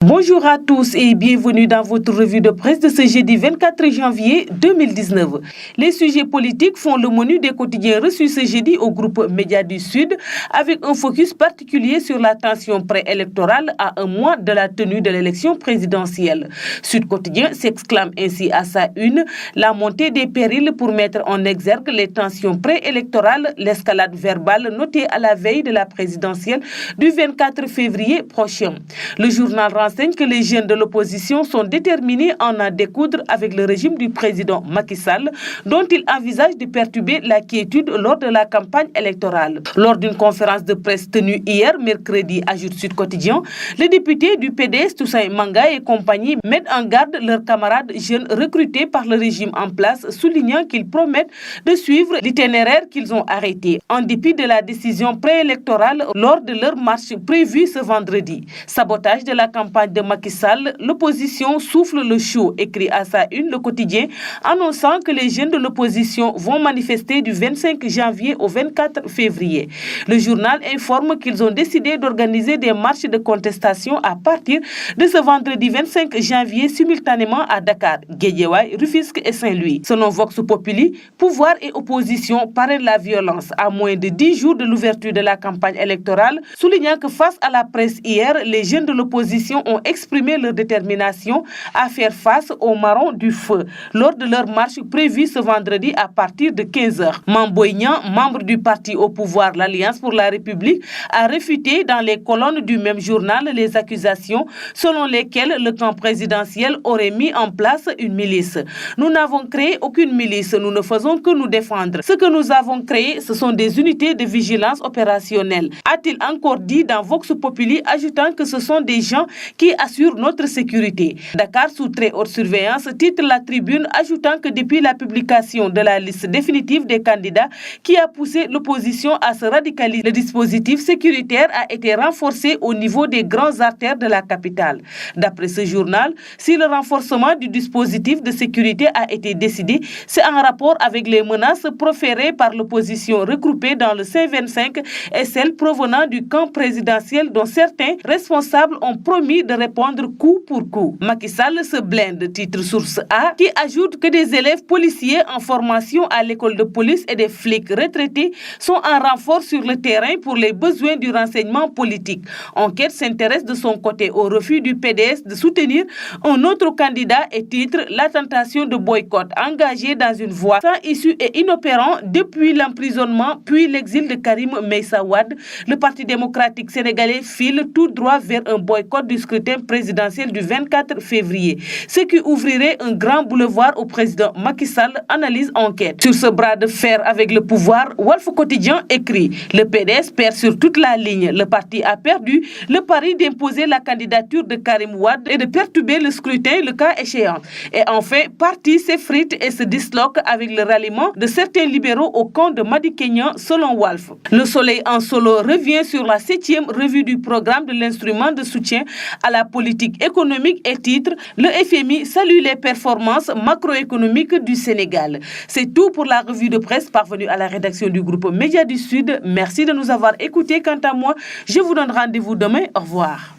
Bonjour à tous et bienvenue dans votre revue de presse de ce jeudi 24 janvier 2019. Les sujets politiques font le menu des quotidiens reçus ce jeudi au groupe Média du Sud avec un focus particulier sur la tension préélectorale à un mois de la tenue de l'élection présidentielle. Sud Quotidien s'exclame ainsi à sa une la montée des périls pour mettre en exergue les tensions préélectorales, l'escalade verbale notée à la veille de la présidentielle du 24 février prochain. Le journal renseigne que les jeunes de l'opposition sont déterminés à en découdre avec le régime du président Macky Sall, dont il envisage de perturber la quiétude lors de la campagne électorale. Lors d'une conférence de presse tenue hier, mercredi, ajoute Sud Quotidien, les députés du PDS, Toussaint Manga et compagnie, mettent en garde leurs camarades jeunes recrutés par le régime en place, soulignant qu'ils promettent de suivre l'itinéraire qu'ils ont arrêté, en dépit de la décision préélectorale lors de leur marche prévue ce vendredi. Sabotage de la campagne de Macky Sall, l'opposition souffle le chaud, écrit à sa une le quotidien, annonçant que les jeunes de l'opposition vont manifester du 25 janvier au 24 février. Le journal informe qu'ils ont décidé d'organiser des marches de contestation à partir de ce vendredi 25 janvier simultanément à Dakar, Guédiawaye, Rufisque et Saint-Louis. Selon Vox Populi, pouvoir et opposition parrainent la violence à moins de 10 jours de l'ouverture de la campagne électorale, soulignant que face à la presse hier, les jeunes de l'opposition ont exprimé leur détermination à faire face au marron du feu lors de leur marche prévue ce vendredi à partir de 15h. Mamboignan, membre du parti au pouvoir, l'Alliance pour la République, a réfuté dans les colonnes du même journal les accusations selon lesquelles le camp présidentiel aurait mis en place une milice. Nous n'avons créé aucune milice, nous ne faisons que nous défendre. Ce que nous avons créé, ce sont des unités de vigilance opérationnelle, a-t-il encore dit dans Vox Populi, ajoutant que ce sont des gens qui assurent notre sécurité. Dakar sous très haute surveillance, titre la Tribune, ajoutant que depuis la publication de la liste définitive des candidats qui a poussé l'opposition à se radicaliser, le dispositif sécuritaire a été renforcé au niveau des grandes artères de la capitale. D'après ce journal, si le renforcement du dispositif de sécurité a été décidé, c'est en rapport avec les menaces proférées par l'opposition regroupée dans le C25 et celles provenant du camp présidentiel dont certains responsables ont promis de répondre coup pour coup. Macky Sall se blinde, titre Source A, qui ajoute que des élèves policiers en formation à l'école de police et des flics retraités sont en renfort sur le terrain pour les besoins du renseignement politique. Enquête s'intéresse de son côté au refus du PDS de soutenir un autre candidat et titre la tentation de boycott engagée dans une voie sans issue et inopérant depuis l'emprisonnement puis l'exil de Karim Meïssa Wade. Le Parti démocratique sénégalais file tout droit vers un boycott du scrutin présidentiel du 24 février, ce qui ouvrirait un grand boulevard au président Macky Sall, analyse enquête. Sur ce bras de fer avec le pouvoir, Walf Quotidien écrit « Le PDS perd sur toute la ligne. Le parti a perdu le pari d'imposer la candidature de Karim Wade et de perturber le scrutin le cas échéant. Et enfin, parti s'effrite et se disloque avec le ralliement de certains libéraux au camp de Madi Kenyan, selon Walf. Le Soleil en solo revient sur la 7e revue du programme de l'instrument de soutien à la politique économique et titre « Le FMI salue les performances macroéconomiques du Sénégal ». C'est tout pour la revue de presse parvenue à la rédaction du groupe Média du Sud. Merci de nous avoir écoutés. Quant à moi, je vous donne rendez-vous demain. Au revoir.